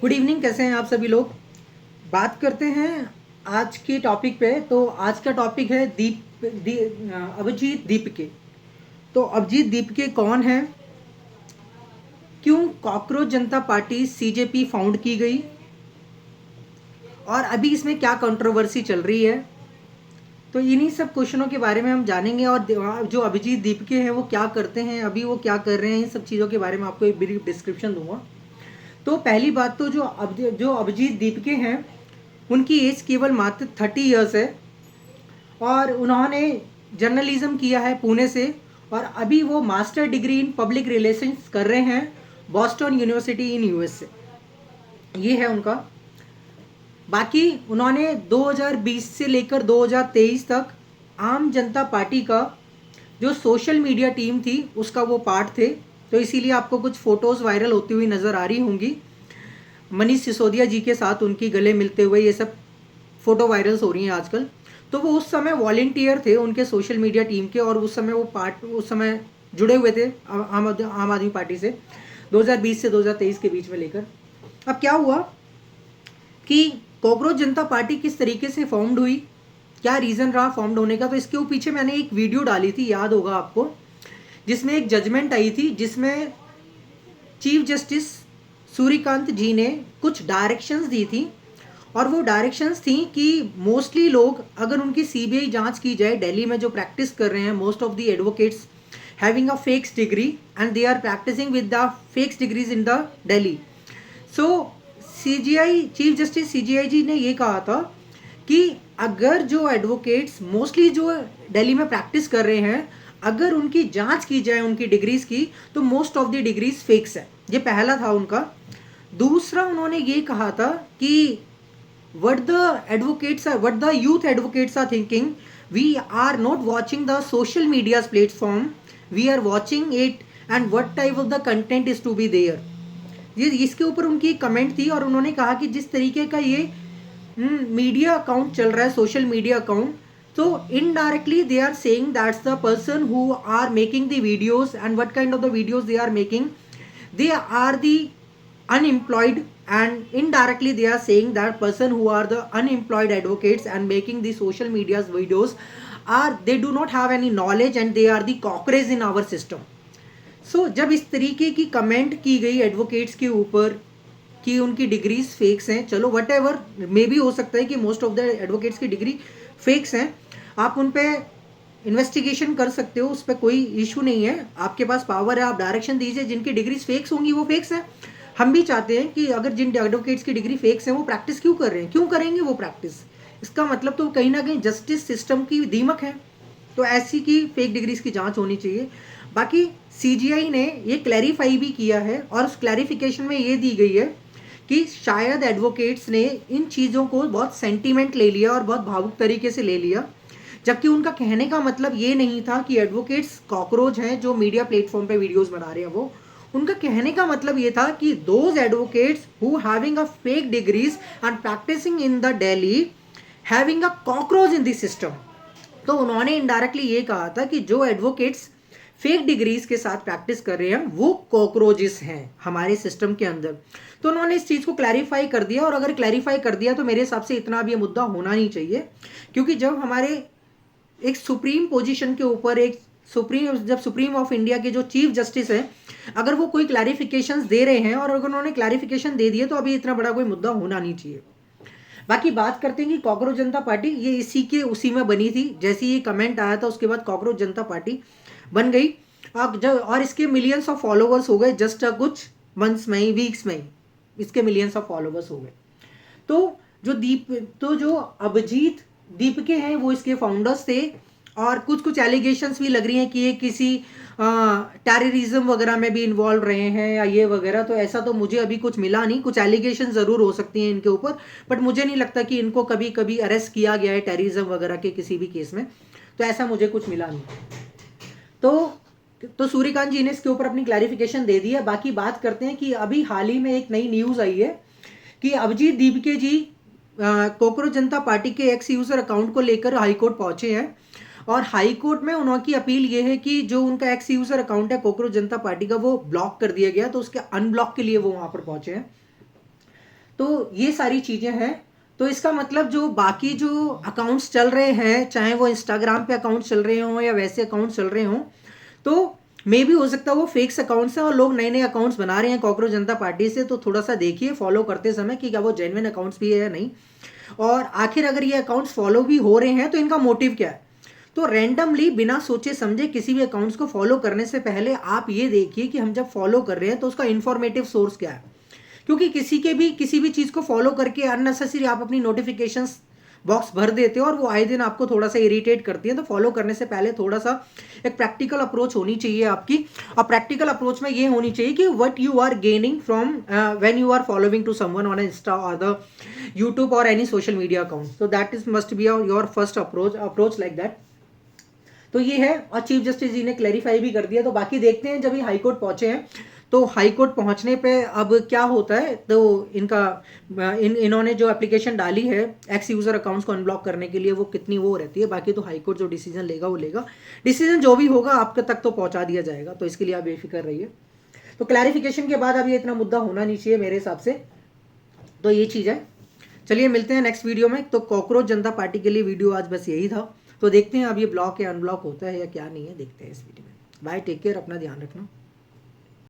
Good evening. कैसे हैं आप सभी लोग। बात करते हैं आज के टॉपिक पे। तो आज का टॉपिक है अभिजीत दीपके। तो अभिजीत दीपके कौन है, क्यों कॉकरोच जनता पार्टी सीजेपी फाउंड की गई और अभी इसमें क्या कंट्रोवर्सी चल रही है, तो इन्हीं सब क्वेश्चनों के बारे में हम जानेंगे। और जो अभिजीत दीपके हैं वो क्या करते हैं, अभी वो क्या कर रहे हैं, इन सब चीज़ों के बारे में आपको एक ब्रीफ डिस्क्रिप्शन दूंगा। तो पहली बात तो जो अभिजीत दीपके हैं उनकी एज केवल मात्र 30 ईयर्स है और उन्होंने जर्नलिज्म किया है पुणे से। और अभी वो master degree in public relations कर रहे हैं बॉस्टन यूनिवर्सिटी इन यूएस से। ये है उनका। बाकी उन्होंने 2020 से लेकर 2023 तक आम जनता पार्टी का जो सोशल मीडिया टीम थी उसका वो पार्ट थे। तो इसीलिए आपको कुछ फोटोज़ वायरल होती हुई नज़र आ रही होंगी। मनीष सिसोदिया जी के साथ उनकी गले मिलते हुए ये सब फोटो वायरल्स हो रही हैं आजकल। तो वो उस समय वॉलेंटियर थे उनके सोशल मीडिया टीम के, और उस समय उस समय जुड़े हुए थे आम आदमी पार्टी से 2020 से 2023 के बीच में लेकर। अब क्या हुआ कि कॉकरोच जनता पार्टी किस तरीके से फॉर्म्ड हुई, क्या रीज़न रहा फॉर्म्ड होने का, तो इसके पीछे मैंने एक वीडियो डाली थी, याद होगा आपको, जिसमें एक जजमेंट आई थी जिसमें चीफ जस्टिस सूर्यकांत जी ने कुछ डायरेक्शंस दी थी। और वो डायरेक्शंस थी कि मोस्टली लोग, अगर उनकी सीबीआई जांच की जाए, दिल्ली में जो प्रैक्टिस कर रहे हैं most of the advocates having a fakes degree and they are practising with the fakes degrees in the Delhi. So CJI chief justice CJI ji ने ये कहा था कि अगर जो एडवोकेट्स मोस्टली जो दिल्ली में प्रैक्टिस कर रहे हैं, अगर उनकी जांच की जाए उनकी डिग्रीज की, तो most of the degrees fakes है। ये पहला था उनका। दूसरा उन्होंने ये कहा था कि what the youth advocates are thinking, we are not watching the social media's platform, we are watching it and what type of the content is to be there। ये इसके ऊपर उनकी कमेंट थी और उन्होंने कहा कि जिस तरीके का ये मीडिया अकाउंट चल रहा है, सोशल मीडिया अकाउंट, तो indirectly they are saying that's the person who are making the videos and what kind of the videos they are making, they are the unemployed, and indirectly they are saying that person who are the unemployed advocates and making the social media's videos are, they do not have any knowledge and they are the cockroach in our system। so जब इस तरीके की comment की गई advocates के ऊपर कि उनकी डिग्रीज फेक्स हैं, चलो वट एवर, मे भी हो सकता है कि मोस्ट ऑफ द एडवोकेट्स की डिग्री फेक्स हैं, आप उन पर इन्वेस्टिगेशन कर सकते हो, उस पर कोई इशू नहीं है, आपके पास पावर है, आप डायरेक्शन दीजिए। जिनकी डिग्रीज फेक्स होंगी वो फेक्स हैं। हम भी चाहते हैं कि अगर जिन एडवोकेट्स की डिग्री फेक्स हैं वो प्रैक्टिस क्यों कर रहे हैं, क्यों करेंगे वो प्रैक्टिस, इसका मतलब तो कहीं ना कहीं जस्टिस सिस्टम की दीमक है। तो ऐसी की फेक डिग्रीज की जांच होनी चाहिए। बाकी सीजीआई ने ये क्लैरिफाई भी किया है और उस क्लैरिफिकेशन में ये दी गई है कि शायद एडवोकेट्स ने इन चीज़ों को बहुत सेंटीमेंट ले लिया और बहुत भावुक तरीके से ले लिया, जबकि उनका कहने का मतलब ये नहीं था कि एडवोकेट्स कॉकरोच हैं जो मीडिया प्लेटफॉर्म पे वीडियोस बना रहे हैं। वो उनका कहने का मतलब ये था कि those advocates who having a fake degrees and practising in the Delhi having a cockroach in the system. तो उन्होंने इनडायरेक्टली ये कहा था कि जो एडवोकेट्स फेक डिग्रीज के साथ प्रैक्टिस कर रहे हैं वो कॉकरोचेस हैं हमारे सिस्टम के अंदर। तो उन्होंने इस चीज़ को क्लैरिफाई कर दिया, और अगर क्लैरिफाई कर दिया तो मेरे हिसाब से इतना भी ये मुद्दा होना नहीं चाहिए। क्योंकि जब हमारे एक सुप्रीम पोजीशन के ऊपर जब सुप्रीम ऑफ इंडिया के जो चीफ जस्टिस है, अगर वो कोई क्लैरिफिकेशंस दे रहे हैं और अगर उन्होंने क्लैरिफिकेशन दे दिए तो अभी इतना बड़ा कोई मुद्दा होना नहीं चाहिए। बाकी बात करते हैं कि कॉकरोच जनता पार्टी ये इसी के उसी में बनी थी। जैसे ये कमेंट आया था उसके बाद कॉकरोच जनता पार्टी बन गई। अब जब और इसके मिलियंस ऑफ फॉलोवर्स हो गए, जस्ट कुछ मंथ्स में ही, वीक्स में ही इसके मिलियंस ऑफ फॉलोवर्स हो गए। तो जो अभिजीत दीपके हैं वो इसके फाउंडर्स थे। और कुछ कुछ एलिगेशंस भी लग रही हैं कि ये किसी टेररिज्म वगैरह में भी इन्वॉल्व रहे हैं या ये वगैरह। तो ऐसा तो मुझे अभी कुछ मिला नहीं, कुछ एलिगेशन ज़रूर हो सकती हैं इनके ऊपर, बट मुझे नहीं लगता कि इनको कभी कभी अरेस्ट किया गया है टेररिज्म वगैरह के किसी भी केस में। तो ऐसा मुझे कुछ मिला नहीं। तो सूर्यकांत जी ने इसके ऊपर अपनी क्लैरिफिकेशन दे दी है। बाकी बात करते हैं कि अभी हाल ही में एक नई न्यूज़ आई है कि अभिजीत दीपके जी कॉकरोच जनता पार्टी के एक्स यूजर अकाउंट को लेकर हाईकोर्ट पहुंचे हैं। और हाईकोर्ट में उनकी अपील ये है कि जो उनका एक्स यूजर अकाउंट है कॉकरोच जनता पार्टी का वो ब्लॉक कर दिया गया, तो उसके अनब्लॉक के लिए वो वहां पर पहुंचे हैं। तो ये सारी चीज़ें हैं। तो इसका मतलब जो बाकी जो अकाउंट्स चल रहे हैं, चाहे वो इंस्टाग्राम पे अकाउंट चल रहे हों या वैसे अकाउंट चल रहे हों, तो मे भी हो सकता है वो फेक्स अकाउंट्स हैं और लोग नए नए अकाउंट्स बना रहे हैं कॉकरोच जनता पार्टी से। तो थोड़ा सा देखिए फॉलो करते समय कि क्या वो जेन्युइन अकाउंट्स भी है या नहीं, और आखिर अगर ये अकाउंट्स फॉलो भी हो रहे हैं तो इनका मोटिव क्या है। तो रैंडमली बिना सोचे समझे किसी भी अकाउंट्स को फॉलो करने से पहले आप ये देखिए कि हम जब फॉलो कर रहे हैं तो उसका इन्फॉर्मेटिव सोर्स क्या है, क्योंकि किसी भी चीज़ को फॉलो करके अननेसेसरी आप अपनी नोटिफिकेशंस बॉक्स भर देते हो और वो आए दिन आपको थोड़ा सा इरिटेट करती है। तो फॉलो करने से पहले थोड़ा सा एक प्रैक्टिकल अप्रोच होनी चाहिए आपकी, और प्रैक्टिकल अप्रोच में ये होनी चाहिए कि what you are gaining from when you are following to someone on insta और द यूट्यूब और एनी सोशल मीडिया अकाउंट। तो that is must be your first approach like that. तो ये है, और चीफ जस्टिस जी ने clarify भी कर दिया। तो बाकी देखते हैं जब ये हाई कोर्ट पहुंचे हैं तो हाई कोर्ट पहुंचने पे अब क्या होता है। तो इन्होंने जो एप्लीकेशन डाली है एक्स यूजर अकाउंट्स को अनब्लॉक करने के लिए, वो कितनी वो रहती है। बाकी तो हाई कोर्ट जो डिसीजन लेगा वो लेगा, डिसीजन जो भी होगा आपके तक तो पहुंचा दिया जाएगा, तो इसके लिए आप बेफिक्र रहिए। तो क्लैरिफिकेशन के बाद अब ये इतना मुद्दा होना नहीं चाहिए मेरे हिसाब से। तो ये चीज़ है। चलिए मिलते हैं नेक्स्ट वीडियो में। तो कॉकरोच जनता पार्टी के लिए वीडियो आज बस यही था। तो देखते हैं अब ये ब्लॉक या अनब्लॉक होता है या क्या नहीं है, देखते हैं इस वीडियो में। बाय, टेक केयर, अपना ध्यान रखना।